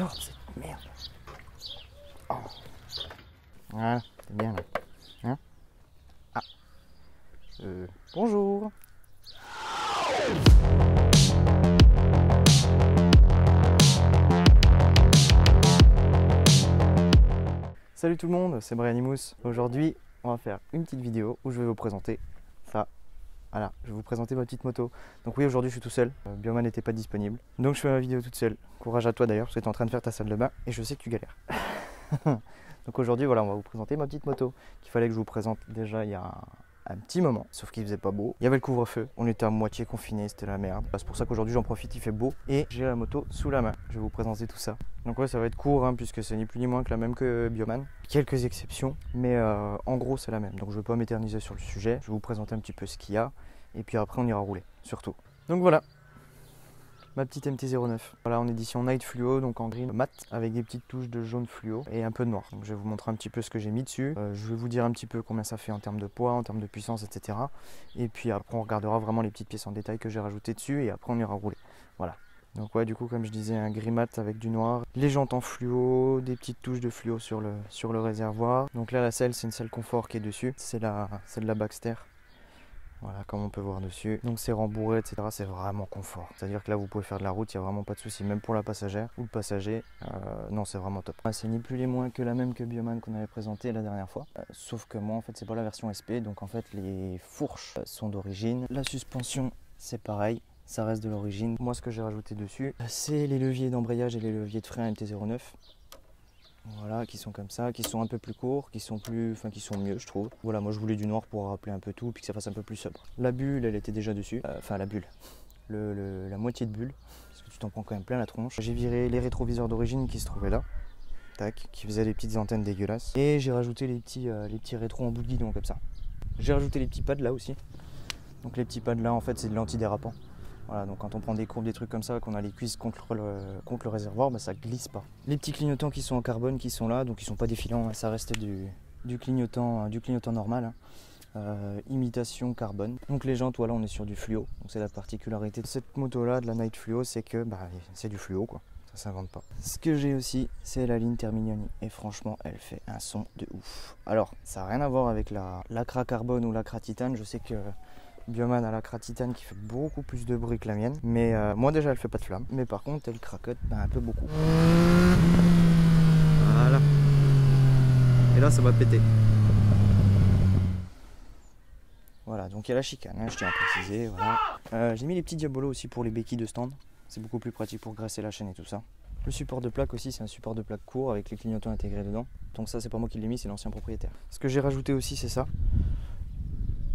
l'ordre cette merde. Oh. Voilà, c'est bien là. Hein? Ah. Bonjour. Salut tout le monde, c'est Brianimous. Aujourd'hui, on va faire une petite vidéo où je vais vous présenter ça. Voilà, je vais vous présenter ma petite moto. Donc oui, aujourd'hui je suis tout seul, Bioman n'était pas disponible. Donc je fais ma vidéo toute seule. Courage à toi d'ailleurs, parce que tu es en train de faire ta salle de bain et je sais que tu galères. Donc aujourd'hui, voilà, on va vous présenter ma petite moto qu'il fallait que je vous présente déjà il y a un petit moment, sauf qu'il faisait pas beau. Il y avait le couvre-feu, on était à moitié confinés, c'était la merde. C'est pour ça qu'aujourd'hui j'en profite, il fait beau et j'ai la moto sous la main. Je vais vous présenter tout ça. Donc ouais, ça va être court hein, puisque c'est ni plus ni moins que la même que Bioman. Quelques exceptions, mais en gros c'est la même. Donc je ne vais pas m'éterniser sur le sujet, je vais vous présenter un petit peu ce qu'il y a et puis après on ira rouler, surtout. Donc voilà, ma petite MT-09. Voilà, en édition Night Fluo, donc en gris mat avec des petites touches de jaune fluo et un peu de noir. Donc je vais vous montrer un petit peu ce que j'ai mis dessus. Je vais vous dire un petit peu combien ça fait en termes de poids, en termes de puissance, etc. Et puis après on regardera vraiment les petites pièces en détail que j'ai rajoutées dessus et après on ira rouler. Voilà. Donc ouais, du coup comme je disais, un gris mat avec du noir, les jantes en fluo, des petites touches de fluo sur le réservoir. Donc là la selle, c'est une selle confort qui est dessus, c'est de la Baxter. Voilà, comme on peut voir dessus. Donc c'est rembourré, etc. C'est vraiment confort. C'est-à-dire que là, vous pouvez faire de la route, il n'y a vraiment pas de souci, même pour la passagère ou le passager. Non, c'est vraiment top. C'est ni plus ni moins que la même que Bioman qu'on avait présenté la dernière fois. Sauf que moi, en fait, c'est pas la version SP. Donc en fait, les fourches sont d'origine. La suspension, c'est pareil. Ça reste de l'origine. Moi, ce que j'ai rajouté dessus, c'est les leviers d'embrayage et les leviers de frein MT-09. Voilà, qui sont comme ça, qui sont un peu plus courts, qui sont mieux je trouve. Voilà, moi je voulais du noir pour rappeler un peu tout, puis que ça fasse un peu plus sobre. La bulle, elle était déjà dessus, enfin la bulle, la moitié de bulle, parce que tu t'en prends quand même plein la tronche. J'ai viré les rétroviseurs d'origine qui se trouvaient là, tac, qui faisaient des petites antennes dégueulasses. Et j'ai rajouté les petits rétros en bout de guidon comme ça. J'ai rajouté les petits pads là aussi. Donc les petits pads là en fait c'est de l'antidérapant. Voilà, donc quand on prend des courbes, des trucs comme ça, qu'on a les cuisses contre le réservoir, bah, ça glisse pas. Les petits clignotants qui sont en carbone qui sont là, donc ils sont pas défilants, hein, ça reste du clignotant normal, hein, imitation carbone. Donc les jantes, voilà, on est sur du fluo. Donc c'est la particularité de cette moto là, de la Night Fluo, c'est que bah, c'est du fluo quoi, ça s'invente pas. Ce que j'ai aussi, c'est la ligne Terminioni et franchement, elle fait un son de ouf. Alors, ça n'a rien à voir avec l'acra carbone ou l'acra titane, je sais que Bioman a l'acra titane qui fait beaucoup plus de bruit que la mienne, mais moi déjà elle fait pas de flamme, mais par contre elle cracote un peu beaucoup. Voilà. Et là ça va péter. Voilà, donc il y a la chicane, hein, je tiens à préciser. Voilà. J'ai mis les petits diabolos aussi pour les béquilles de stand, c'est beaucoup plus pratique pour graisser la chaîne et tout ça. Le support de plaque aussi, c'est un support de plaque court avec les clignotants intégrés dedans. Donc ça c'est pas moi qui l'ai mis, c'est l'ancien propriétaire. Ce que j'ai rajouté aussi c'est ça.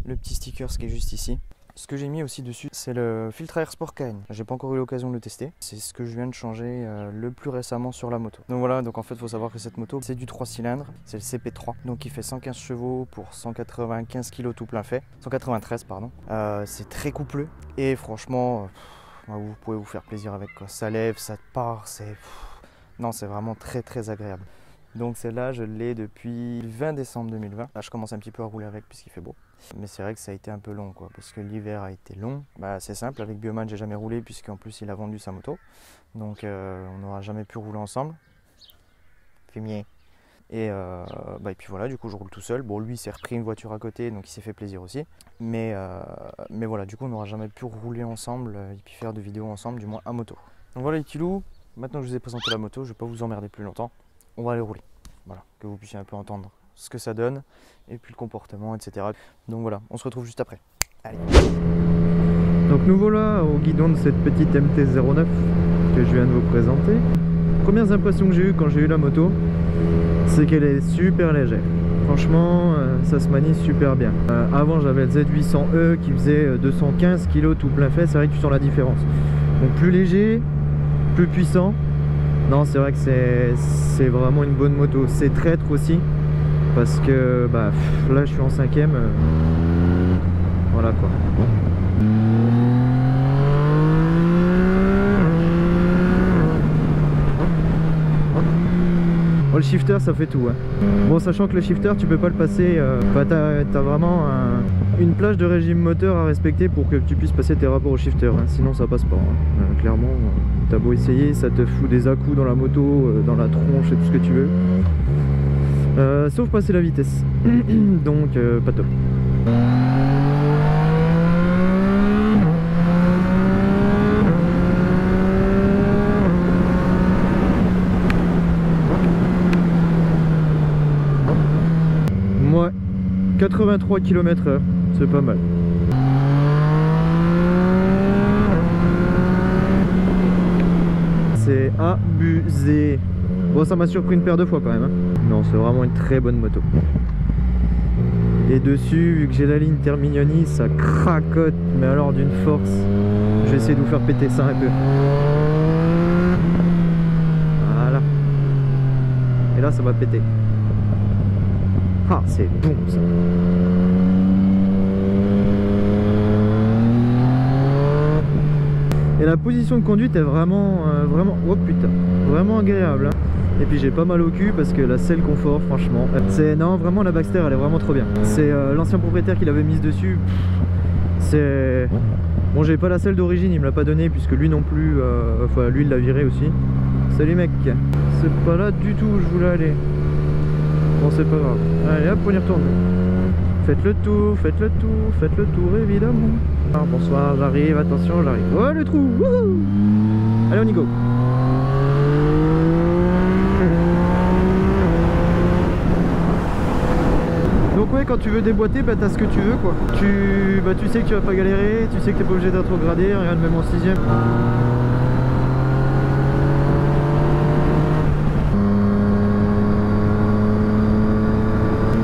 Le petit sticker qui est juste ici. Ce que j'ai mis aussi dessus, c'est le filtre à air sport KN. J'ai pas encore eu l'occasion de le tester. C'est ce que je viens de changer le plus récemment sur la moto. Donc voilà, donc en fait, il faut savoir que cette moto, c'est du 3 cylindres. C'est le CP3. Donc il fait 115 chevaux pour 195 kg tout plein fait. 193, pardon. C'est très coupleux. Et franchement, vous pouvez vous faire plaisir avec quoi. Ça lève, ça part, c'est... Non, c'est vraiment très très agréable. Donc celle-là, je l'ai depuis le 20 décembre 2020. Là, je commence un petit peu à rouler avec puisqu'il fait beau. Mais c'est vrai que ça a été un peu long, quoi, parce que l'hiver a été long. Bah, c'est simple, avec Bioman, j'ai jamais roulé puisqu'en plus, il a vendu sa moto. Donc, on n'aura jamais pu rouler ensemble. Fumier. Et puis voilà, du coup, je roule tout seul. Bon, lui, il s'est repris une voiture à côté, donc il s'est fait plaisir aussi. Mais voilà, du coup, on n'aura jamais pu rouler ensemble et puis faire de vidéos ensemble, du moins à moto. Donc voilà les petits loups. Maintenant que je vous ai présenté la moto, je ne vais pas vous emmerder plus longtemps. On va aller rouler, voilà, que vous puissiez un peu entendre ce que ça donne et puis le comportement, etc. Donc voilà, on se retrouve juste après. Allez. Donc nous voilà au guidon de cette petite MT-09 que je viens de vous présenter. Premières impressions que j'ai eues quand j'ai eu la moto, c'est qu'elle est super légère. Franchement, ça se manie super bien. Avant j'avais le Z800E qui faisait 215 kg tout plein fait, c'est vrai que tu sens la différence. Donc plus léger, plus puissant. Non, c'est vrai que c'est vraiment une bonne moto. C'est traître aussi parce que bah, là je suis en 5ème. Voilà quoi. Bon, le shifter ça fait tout. Hein. Bon, sachant que le shifter tu peux pas le passer. T'as vraiment une plage de régime moteur à respecter pour que tu puisses passer tes rapports au shifter, hein. Sinon ça passe pas, hein. Clairement, t'as beau essayer, ça te fout des à-coups dans la moto, dans la tronche et tout ce que tu veux. Sauf passer la vitesse. Donc pas top. Moi 83 km/h, c'est pas mal. C'est abusé. Bon, ça m'a surpris une paire de fois quand même, hein. Non, c'est vraiment une très bonne moto. Et dessus, vu que j'ai la ligne Termignoni, ça cracote, mais alors d'une force. Je vais essayer de vous faire péter ça un peu. Voilà. Et là, ça va péter. Ah, c'est bon ça. Et la position de conduite est vraiment, oh putain, vraiment agréable, hein. Et puis j'ai pas mal au cul parce que la selle confort, franchement, non, vraiment la Baxter elle est vraiment trop bien. C'est l'ancien propriétaire qui l'avait mise dessus. C'est bon, j'ai pas la selle d'origine, il me l'a pas donnée puisque lui non plus, enfin lui il l'a viré aussi. Salut mec, c'est pas là du tout où je voulais aller. Bon, c'est pas grave. Allez hop, on y retourne. Faites le tour, faites le tour, faites le tour évidemment. Ah, bonsoir, j'arrive, attention, j'arrive. Oh le trou, wouhou. Allez, on y go. Donc ouais, quand tu veux déboîter, bah t'as ce que tu veux quoi. Tu sais que tu vas pas galérer, tu sais que t'es pas obligé d'être rétrogradé, regarde même en 6ème.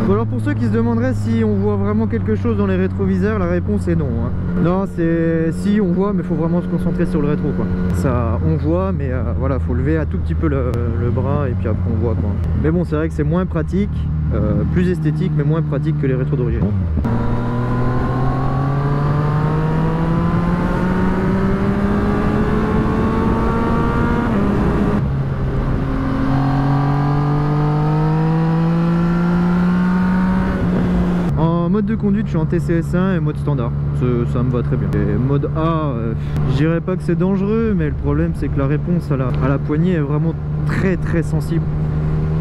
Bon, alors pour ceux qui se demanderaient si on voit vraiment quelque chose dans les rétroviseurs, la réponse est non, hein. Non, c'est si on voit, mais faut vraiment se concentrer sur le rétro quoi. Ça, on voit, mais voilà, faut lever un tout petit peu le bras et puis après on voit quoi. Mais bon, c'est vrai que c'est moins pratique, plus esthétique, mais moins pratique que les rétros d'origine. Mode de conduite, je suis en TCS1 et mode standard, ça me va très bien. Et mode A, je dirais pas que c'est dangereux, mais le problème c'est que la réponse à la poignée est vraiment très sensible.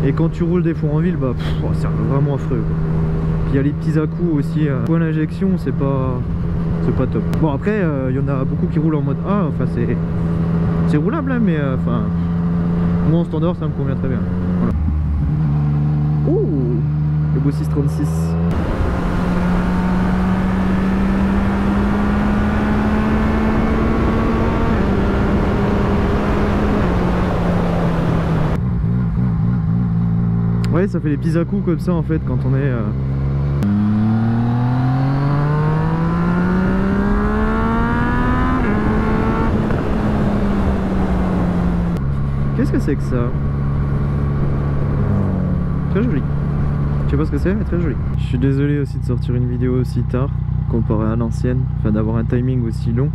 Et quand tu roules des fois en ville, bah c'est vraiment affreux quoi. Puis il y a les petits à-coups aussi, point d'injection, c'est pas top. Bon après, il y en a beaucoup qui roulent en mode A, enfin c'est roulable hein, mais enfin moi en standard ça me convient très bien. Voilà. Oh, le beau 636. Ouais, ça fait des petits à-coups comme ça en fait quand on est... Qu'est-ce que c'est que ça? Très joli. Je sais pas ce que c'est, mais très joli. Je suis désolé aussi de sortir une vidéo aussi tard comparé à l'ancienne, enfin d'avoir un timing aussi long.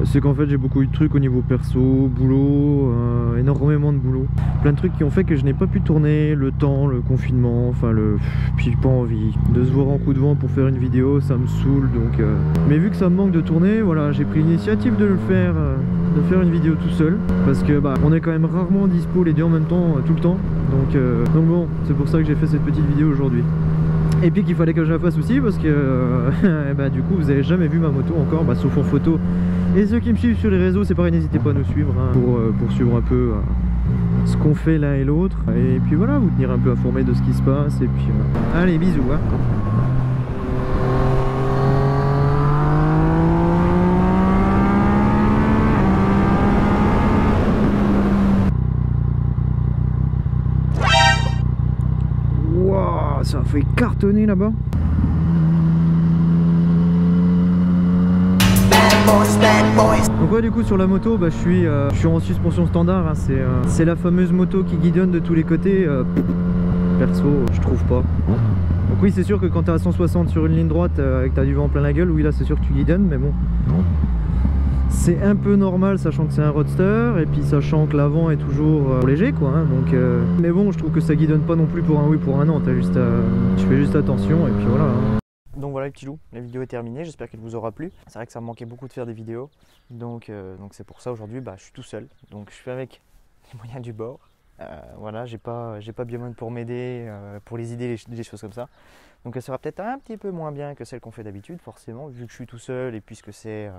C'est qu'en fait j'ai beaucoup eu de trucs au niveau perso, boulot, énormément de boulot, plein de trucs qui ont fait que je n'ai pas pu tourner, le temps, le confinement, enfin puis j'ai pas envie de se voir en coup de vent pour faire une vidéo, ça me saoule donc mais vu que ça me manque de tourner, voilà, j'ai pris l'initiative de le faire, de faire une vidéo tout seul parce que bah on est quand même rarement dispo les deux en même temps tout le temps, donc bon, c'est pour ça que j'ai fait cette petite vidéo aujourd'hui. Et puis qu'il fallait que je la fasse aussi parce que bah, du coup vous avez jamais vu ma moto encore, bah, sauf en photo. Et ceux qui me suivent sur les réseaux, c'est pareil, n'hésitez pas à nous suivre hein, pour suivre un peu ce qu'on fait l'un et l'autre. Et puis voilà, vous tenir un peu informé de ce qui se passe. Et puis allez, bisous hein. Ça a fait cartonner là-bas. Donc ouais, du coup sur la moto, bah, je suis en suspension standard hein. C'est la fameuse moto qui guidonne de tous les côtés. Perso, je trouve pas. Donc oui, c'est sûr que quand t'es à 160 sur une ligne droite et que t'as du vent plein la gueule, oui là c'est sûr que tu guidonnes, mais bon. C'est un peu normal sachant que c'est un roadster et puis sachant que l'avant est toujours léger quoi hein, donc mais bon, je trouve que ça guidonne pas non plus pour un oui pour un non, tu fais juste attention et puis voilà hein. Donc voilà les petits loups, la vidéo est terminée, j'espère qu'elle vous aura plu. C'est vrai que ça me manquait beaucoup de faire des vidéos, donc c'est pour ça aujourd'hui je suis tout seul. Donc je fais avec les moyens du bord. Voilà, j'ai pas Biomon pour m'aider, pour les idées, des choses comme ça. Donc elle sera peut-être un petit peu moins bien que celle qu'on fait d'habitude, forcément, vu que je suis tout seul et puisque c'est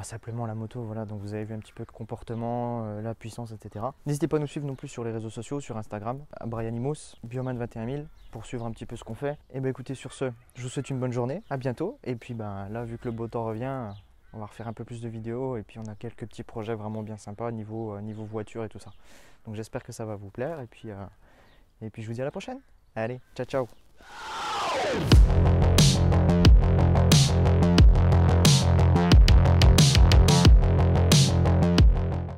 simplement la moto. Voilà, donc vous avez vu un petit peu le comportement, la puissance, etc. N'hésitez pas à nous suivre non plus sur les réseaux sociaux, sur Instagram, à Brianimos, Bioman 21000, pour suivre un petit peu ce qu'on fait. Et écoutez, sur ce, je vous souhaite une bonne journée, à bientôt. Et puis là, vu que le beau temps revient, on va refaire un peu plus de vidéos et puis on a quelques petits projets vraiment bien sympas niveau voiture et tout ça. Donc j'espère que ça va vous plaire et puis je vous dis à la prochaine. Allez, ciao ciao.